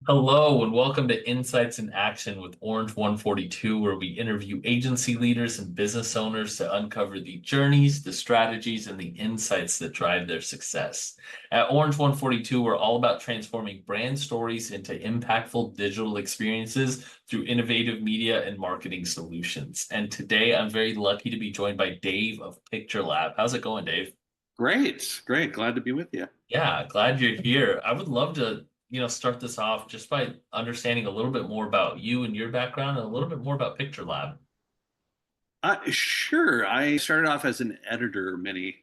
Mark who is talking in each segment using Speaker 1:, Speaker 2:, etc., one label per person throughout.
Speaker 1: Hello and welcome to Insights in Action with Orange 142, where we interview agency leaders and business owners to uncover the journeys, the strategies, and the insights that drive their success. At Orange 142, we're all about transforming brand stories into impactful digital experiences through innovative media and marketing solutions. And today I'm very lucky to be joined by Dave of PictureLab. How's it going, Dave?
Speaker 2: Great, great. Glad to be with you.
Speaker 1: Yeah, glad you're here. I would love to, start this off just by understanding a little bit more about you and your background and a little bit more about Picture Lab.
Speaker 2: Sure. I started off as an editor many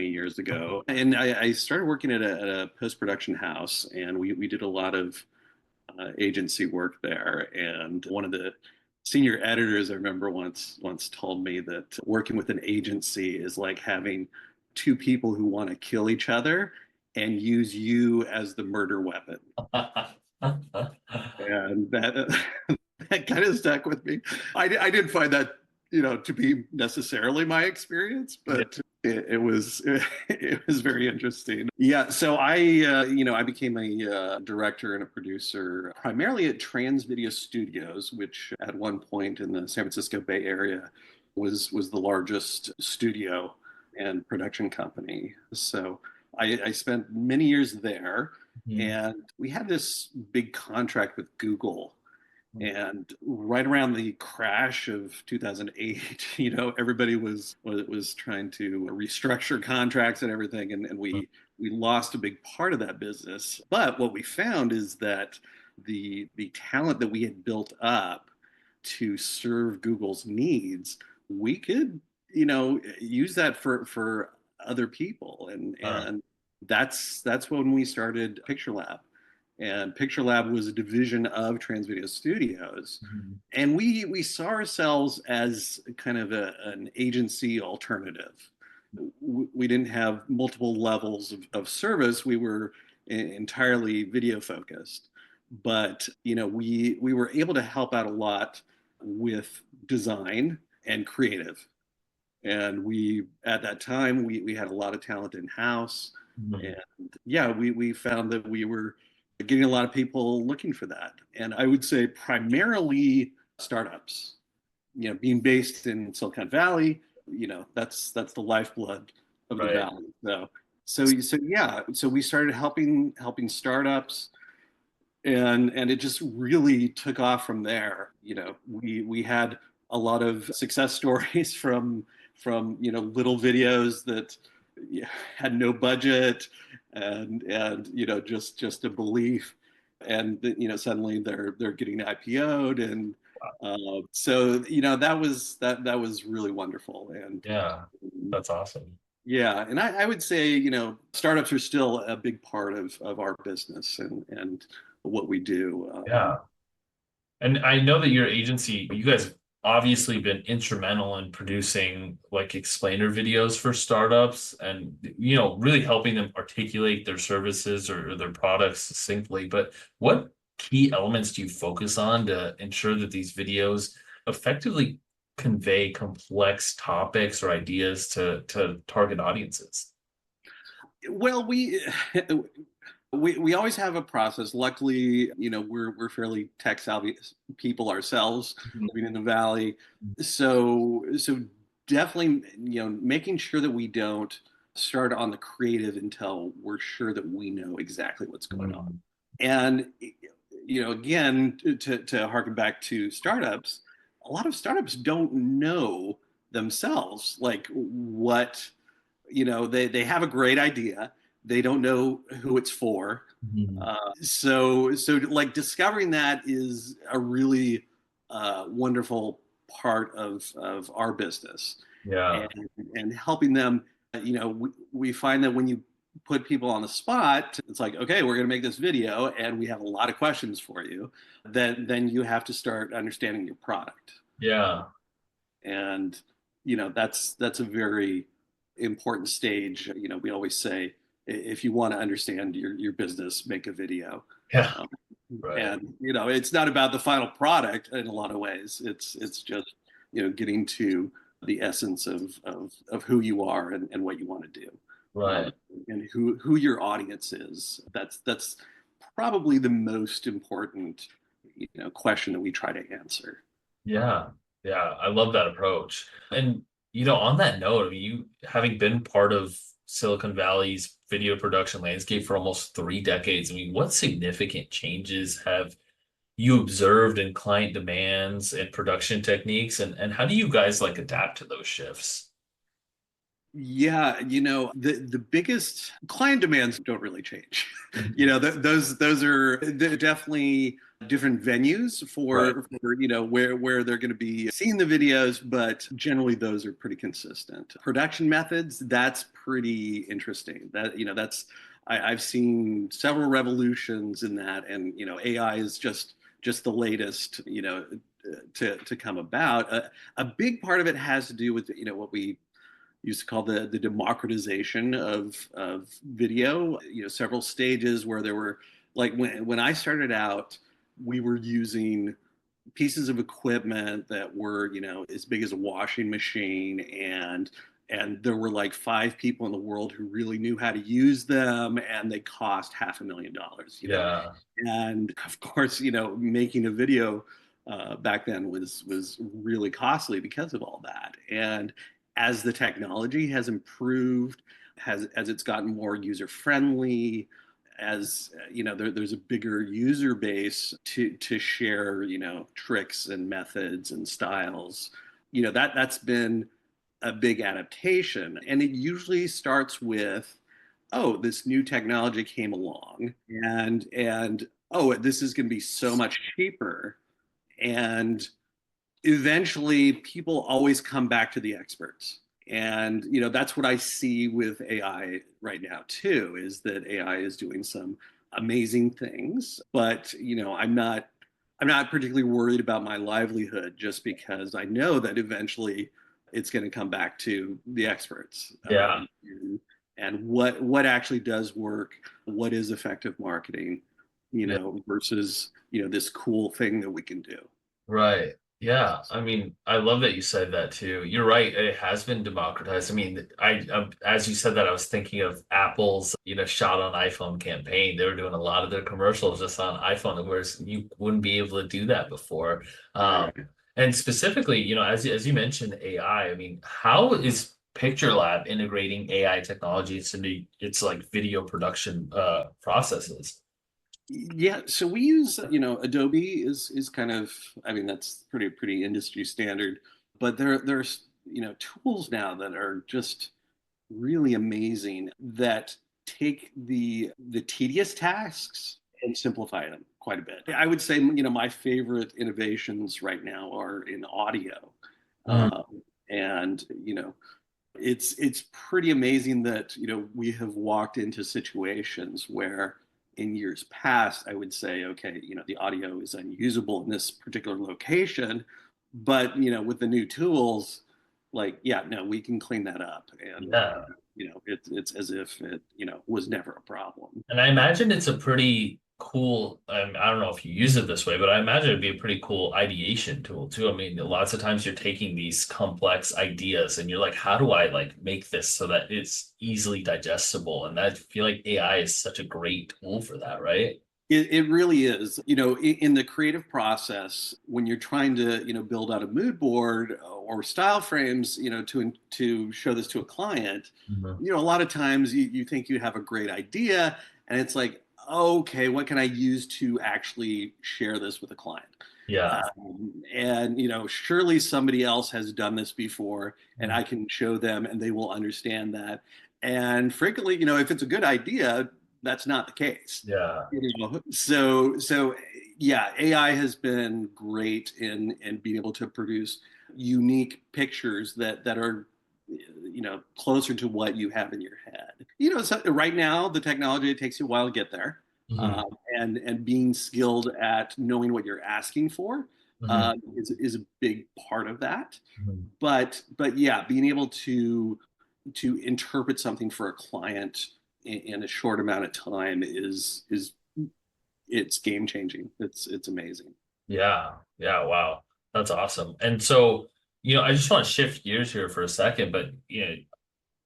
Speaker 2: years ago, and I started working at a post-production house, and we did a lot of agency work there. And one of the senior editors I remember once told me that working with an agency is like having two people who want to kill each other and use you as the murder weapon. And that that kind of stuck with me. I didn't find that to be necessarily my experience,
Speaker 1: Yeah.
Speaker 2: but it was it was very interesting. Yeah, so I became a director and a producer primarily at Trans Video Studios, which at one point in the San Francisco Bay Area was the largest studio and production company. So I spent many years there,
Speaker 1: Mhm.
Speaker 2: and we had this big contract with Google. And right around the crash of 2008, everybody was trying to restructure contracts and everything, and we lost a big part of that business. But what we found is that the talent that we had built up to serve Google's needs, we could use that for other people, and
Speaker 1: Uh,
Speaker 2: and that's when we started PictureLab. And PictureLab was a division of Transvideo Studios,
Speaker 1: mhm.
Speaker 2: and we saw ourselves as kind of an agency alternative. We didn't have multiple levels of service. We were entirely video focused, but we were able to help out a lot with design and creative. And we at that time we had a lot of talent in house, and
Speaker 1: Mhm.
Speaker 2: yeah, we found that we were getting a lot of people looking for that. And I would say primarily startups, being based in Silicon Valley, that's the lifeblood of the
Speaker 1: Right.
Speaker 2: valley. So yeah, so we started helping startups, and it just really took off from there. We had a lot of success stories from little videos that had no budget, and just a belief, and suddenly they're getting IPO'd, and so that was really wonderful. And
Speaker 1: Yeah, that's awesome.
Speaker 2: yeah, and I would say, startups are still a big part of our business and what we do.
Speaker 1: Yeah. And I know that your agency, you guys obviously been instrumental in producing like explainer videos for startups and really helping them articulate their services or their products succinctly. But what key elements do you focus on to ensure that these videos effectively convey complex topics or ideas to target audiences?
Speaker 2: Well, we always have a process. Luckily, we're fairly tech savvy people ourselves,
Speaker 1: Mhm.
Speaker 2: living in the valley. So definitely, making sure that we don't start on the creative until we're sure that we know exactly what's going on.
Speaker 1: Mhm.
Speaker 2: And again, to harken back to startups, a lot of startups don't know themselves like what, they have a great idea, they don't know who it's for.
Speaker 1: Mhm.
Speaker 2: So like discovering that is a really wonderful part of our business, and
Speaker 1: Yeah.
Speaker 2: and helping them. We find that when you put people on the spot, it's like, okay, we're going to make this video, and we have a lot of questions for you. Then you have to start understanding your product,
Speaker 1: Yeah.
Speaker 2: and that's a very important stage. We always say, if you want to understand your business, make a video.
Speaker 1: Yeah.
Speaker 2: um,
Speaker 1: Right.
Speaker 2: and it's not about the final product in a lot of ways. It's just getting to the essence of who you are, and what you want to do, um,
Speaker 1: Right.
Speaker 2: and who your audience is. That's probably the most important, question that we try to answer.
Speaker 1: Yeah. Yeah. I love that approach. And, on that note, I mean, you having been part of Silicon Valley's video production landscape for almost 3 decades, I mean, what significant changes have you observed in client demands and production techniques? And how do you guys like adapt to those shifts?
Speaker 2: Yeah, the biggest client demands don't really change.
Speaker 1: Mhm.
Speaker 2: Those are definitely different venues
Speaker 1: Right.
Speaker 2: for where they're going to be seeing the videos, but generally those are pretty consistent. Production methods, that's pretty interesting. That's I've seen several revolutions in that, and AI is just the latest, to come about. A big part of it has to do with what we used to call the democratization of video. Several stages where there were, like, when I started out, we were using pieces of equipment that were as big as a washing machine, and there were like five people in the world who really knew how to use them, and they cost $500,000.
Speaker 1: Yeah.
Speaker 2: And of course, making a video back then was really costly because of all that. And as the technology has improved, as it's gotten more user friendly, as there's a bigger user base to share tricks and methods and styles. That's been a big adaptation, and it usually starts with, oh, this new technology came along, and oh, this is going to be so much cheaper. And eventually people always come back to the experts. And that's what I see with AI right now too, is that AI is doing some amazing things, but I'm not particularly worried about my livelihood, just because I know that eventually it's going to come back to the experts.
Speaker 1: Yeah.
Speaker 2: And what actually does work, what is effective marketing,
Speaker 1: Yeah.
Speaker 2: versus this cool thing that we can do.
Speaker 1: Right. Yeah. I mean, I love that you said that too. You're right. It has been democratized. I mean, as you said that, I was thinking of Apple's, shot on iPhone campaign. They were doing a lot of their commercials just on iPhone, whereas you wouldn't be able to do that before. Um,
Speaker 2: Right.
Speaker 1: and specifically, as you mentioned AI, I mean, how is PictureLab integrating AI technologies into its like video production processes?
Speaker 2: Yeah, so we use, Adobe is kind of, I mean, that's pretty industry standard, but there's tools now that are just really amazing, that take the tedious tasks and simplify them quite a bit. I would say, my favorite innovations right now are in audio.
Speaker 1: Mm,
Speaker 2: And it's pretty amazing that we have walked into situations where in years past I would say, okay, the audio is unusable in this particular location, but with the new tools, like, yeah, no, we can clean that up, and
Speaker 1: yeah.
Speaker 2: it's as if it was never a problem.
Speaker 1: And I imagine it's a pretty cool, I don't know if you use it this way, but I imagine it'd be a pretty cool ideation tool too. I mean, lots of times you're taking these complex ideas and you're like, how do I like make this so that it's easily digestible? And I feel like AI is such a great tool for that, right?
Speaker 2: It really is. In the creative process, when you're trying to, build out a mood board or style frames, to show this to a client,
Speaker 1: Mhm.
Speaker 2: a lot of times you think you have a great idea, and it's like, okay, what can I use to actually share this with a client?
Speaker 1: Yeah.
Speaker 2: And surely somebody else has done this before, and I can show them, and they will understand that. And frequently, if it's a good idea, that's not the case.
Speaker 1: Yeah.
Speaker 2: So yeah, AI has been great in being able to produce unique pictures that are closer to what you have in your head. So right now the technology, it takes you a while to get there,
Speaker 1: Mhm.
Speaker 2: um, and being skilled at knowing what you're asking for
Speaker 1: Mhm.
Speaker 2: is a big part of that.
Speaker 1: Mhm.
Speaker 2: But yeah, being able to interpret something for a client in a short amount of time is it's game changing. It's amazing.
Speaker 1: Yeah. Yeah. Wow. That's awesome. And so, I just want to shift gears here for a second, but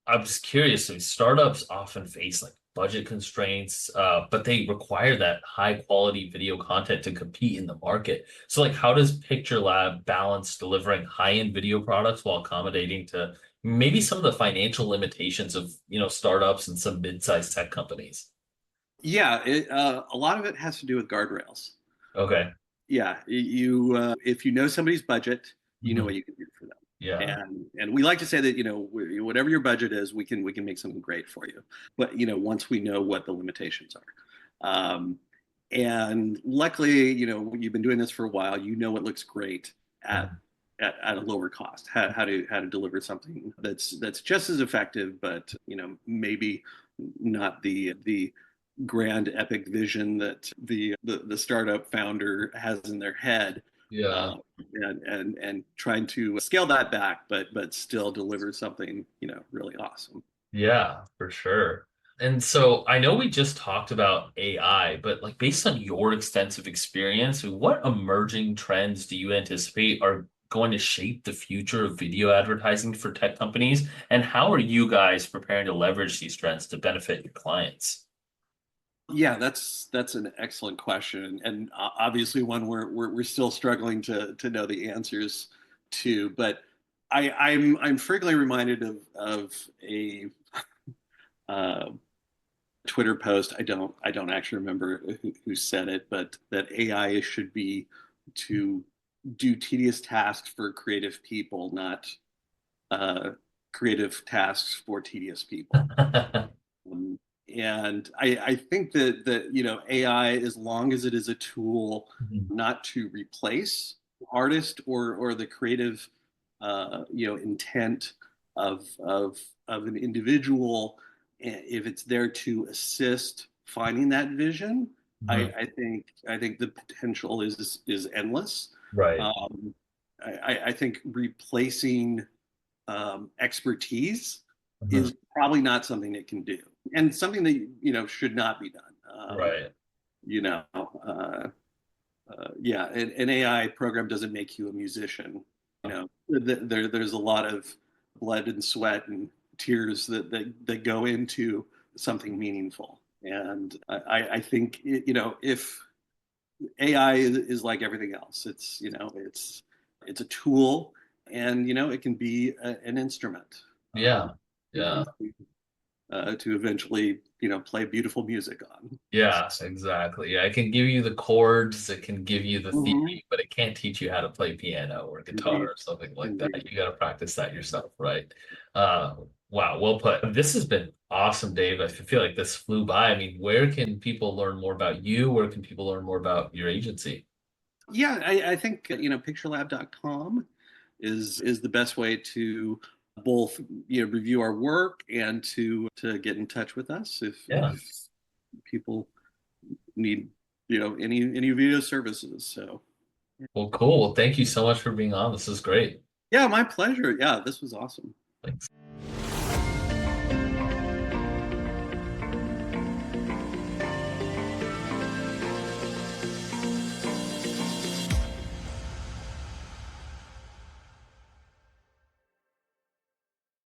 Speaker 1: I was curious. So startups often face like budget constraints, but they require that high quality video content to compete in the market. So like how does PictureLab balance delivering high-end video products while accommodating to maybe some of the financial limitations of, startups and some mid-sized tech companies?
Speaker 2: Yeah, a lot of it has to do with guardrails.
Speaker 1: Okay.
Speaker 2: Yeah, if you know somebody's budget, you know
Speaker 1: Mhm.
Speaker 2: what you can do for them.
Speaker 1: Yeah.
Speaker 2: And we like to say that, whatever your budget is, we can make something great for you. But once we know what the limitations are. And luckily, you've been doing this for a while. You know what looks great at
Speaker 1: Mhm.
Speaker 2: at a lower cost. How to deliver something that's just as effective, but maybe not the grand epic vision that the startup founder has in their head,
Speaker 1: Yeah.
Speaker 2: uh, and trying to scale that back, but still deliver something really awesome.
Speaker 1: Yeah, for sure. And so I know we just talked about AI, but like based on your extensive experience, what emerging trends do you anticipate are going to shape the future of video advertising for tech companies? And how are you guys preparing to leverage these trends to benefit your clients?
Speaker 2: Yeah, that's an excellent question, and obviously one we're still struggling to know the answers to. But I'm frequently reminded of a uh, Twitter post. I don't actually remember who said it, but that AI should be to do tedious tasks for creative people, not uh, creative tasks for tedious people. Um, and I think that AI, as long as it is a tool
Speaker 1: Mhm.
Speaker 2: not to replace artist or the creative intent of an individual, if it's there to assist finding that vision, I,
Speaker 1: Mhm.
Speaker 2: I think the potential is endless.
Speaker 1: Right.
Speaker 2: Um, I think replacing expertise
Speaker 1: Mhm.
Speaker 2: is probably not something it can do, and something that should not be done.
Speaker 1: Right.
Speaker 2: You know, uh, yeah, an AI program doesn't make you a musician. There's a lot of blood and sweat and tears that go into something meaningful, and I think if AI is like everything else, it's a tool, and it can be an instrument. Um,
Speaker 1: Yeah.
Speaker 2: you know,
Speaker 1: Yeah.
Speaker 2: to eventually, play beautiful music on.
Speaker 1: Yeah, exactly. Yeah, it can give you the chords, it can give you the
Speaker 2: Mhm.
Speaker 1: theory, but it can't teach you how to play piano or guitar
Speaker 2: Indeed,
Speaker 1: or something like that.
Speaker 2: indeed.
Speaker 1: You got to practice that yourself, right? Wow, well put. This has been awesome, Dave. I feel like this flew by. I mean, where can people learn more about you? Where can people learn more about your agency?
Speaker 2: Yeah, I think picturelab.com is the best way to both review our work and to get in touch with us
Speaker 1: Yeah.
Speaker 2: if people need any video services. So
Speaker 1: Well, cool. Well, thank you so much for being on. This is great.
Speaker 2: yeah, my pleasure. Yeah, this was awesome.
Speaker 1: Thanks.